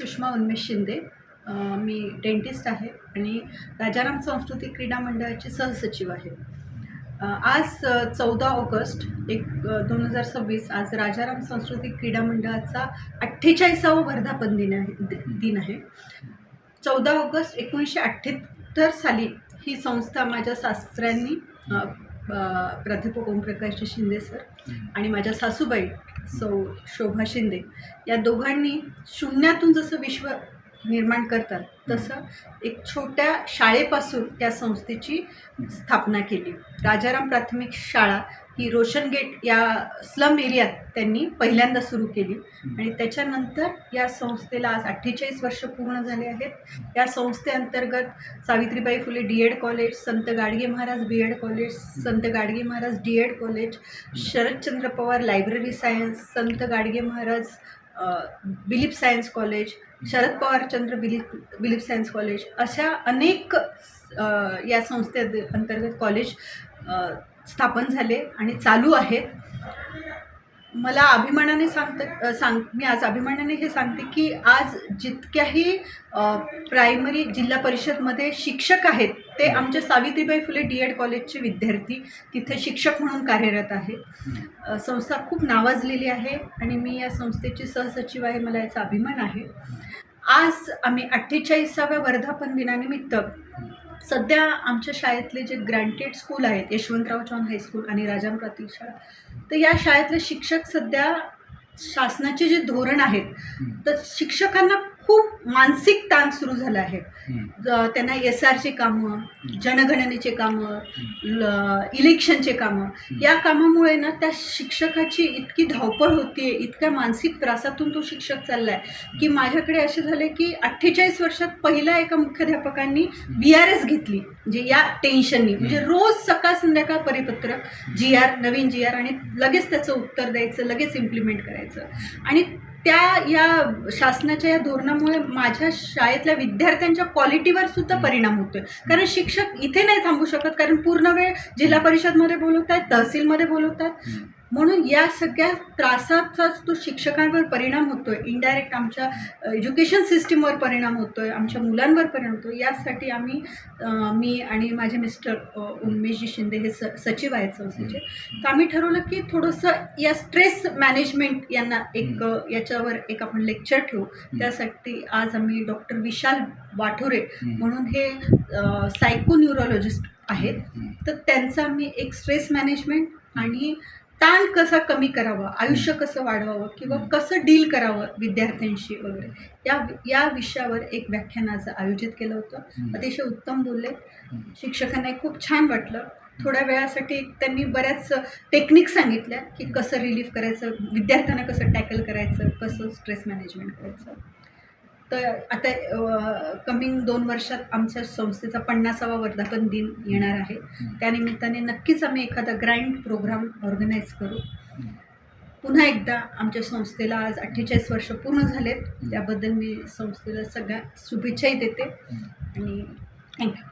सुषमा उन्मेष शिंदे. मी dentist आहे आणि राजाराम सांस्कृतिक क्रीडा मंडळाची सहसचिव आहे. आज 14 ऑगस्ट 2026 आज राजाराम सांस्कृतिक क्रीडा मंडळाचा 48वा वर्धापन दिन आहे. 14 ऑगस्ट 1978 साली ही संस्था माझ्या सासऱ्यांनी प्राध्यापक ओमप्रकाश शिंदे सर आणि माझ्या सासूबाई सौ शोभा शिंदे या दोघांनी शून्यातून जसं विश्व निर्माण करतात तसं एक छोट्या शाळेपासून त्या संस्थेची स्थापना केली. राजाराम प्राथमिक शाळा ही रोशन गेट या स्लम एरियात त्यांनी पहिल्यांदा सुरू केली आणि त्याच्यानंतर या संस्थेला आज 48 वर्ष पूर्ण झाले आहेत. या संस्थेअंतर्गत Savitribai Phule डी.एड college, Sant Gadge Maharaj B Ed college, Sant Gadge Maharaj D Ed college, Sharadchandra Pawar library science, Sant Gadge Maharaj बिलीप सायन्स कॉलेज, शरद पवारचंद्र बिलीप सायन्स कॉलेज अशा अनेक या संस्थेअंतर्गत कॉलेज स्थापन झाले आणि चालू आहेत. मला अभिमानाने मी आज अभिमानाने हे सांगते की आज जितक्याही प्रायमरी जिल्हा परिषदमध्ये शिक्षक आहेत ते आमच्या सावित्रीबाई फुले डी.एड कॉलेजचे विद्यार्थी तिथे शिक्षक म्हणून कार्यरत आहेत. संस्था खूप नावाजलेली आहे आणि मी या संस्थेची सहसचिव आहे. मला याचा अभिमान आहे. आज आम्ही 48व्या वर्धापन दिनानिमित्त सध्या आमच्या शाळेतले जे ग्रँटेड स्कूल आहेत, यशवंतराव चव्हाण हायस्कूल आणि राजाराम प्राथमिक शाळा, तर या शाळेतले शिक्षक सध्या शासनाचे जे धोरण आहेत तर शिक्षकांना खूप मानसिक ताण सुरू झाला आहे. त्यांना SRचे कामं, जनगणनेचे कामं, इलेक्शनचे कामं, या कामामुळे ना त्या शिक्षकाची इतकी धावपळ होते, इतक्या मानसिक त्रासातून तो शिक्षक चालला आहे की माझ्याकडे असे झाले की 48 वर्षात पहिल्या एका मुख्याध्यापकांनी VRS घेतली म्हणजे या टेन्शननी, म्हणजे रोज सकाळ संध्याकाळ परिपत्रक, GR, नवीन GR आणि लगेच त्याचं उत्तर द्यायचं, लगेच इम्प्लिमेंट करायचं. आणि या शासनाच्या या धोरणामुळे माझ्या शाळेतल्या विद्यार्थ्यांच्या क्वालिटीवर सुद्धा परिणाम होतोय. कारण शिक्षक इथे नाही थांबू शकत, कारण पूर्ण वेळ जिल्हा परिषदमध्ये बोलवत आहेत, तहसीलमध्ये बोलवत आहेत. म्हणून या सगळ्या त्रासाचाच तो शिक्षकांवर परिणाम होतोय. इनडायरेक्ट आमच्या एज्युकेशन सिस्टीमवर परिणाम होतोय, आमच्या मुलांवर परिणाम होतो. यासाठी मी आणि माझे मिस्टर उन्मेषजी शिंदे हे सचिव आहेत संस्थेचे. तर आम्ही ठरवलं की थोडंसं या स्ट्रेस मॅनेजमेंट याच्यावर एक आपण लेक्चर ठेवू. त्यासाठी आज आम्ही डॉक्टर विशाल वाठोरे म्हणून हे सायकोन्यूरोलॉजिस्ट आहेत, तर त्यांचा आम्ही एक स्ट्रेस मॅनेजमेंट आणि ताण कसा कमी करावा, आयुष्य कसं वाढवावं किंवा कसं डील करावं विद्यार्थ्यांशी वगैरे या विषयावर एक व्याख्यान आज आयोजित केलं होतं. अतिशय उत्तम बोलले, शिक्षकांना खूप छान वाटलं. थोड्या वेळासाठी त्यांनी बऱ्याच टेक्निक सांगितल्या की कसं रिलीफ करायचं, विद्यार्थ्यांना कसं टॅकल करायचं, कसं स्ट्रेस मॅनेजमेंट करायचं. तर आता कमिंग 2 वर्षात आमच्या संस्थेचा 50वा वर्धापन दिन येणार आहे. त्यानिमित्ताने नक्कीच आम्ही एखादा ग्रँड प्रोग्राम ऑर्गनाईज करू. पुन्हा एकदा आमच्या संस्थेला आज 48 वर्ष पूर्ण झालेत. त्याबद्दल मी संस्थेला सगळ्या शुभेच्छाही देते आणि थँक्यू.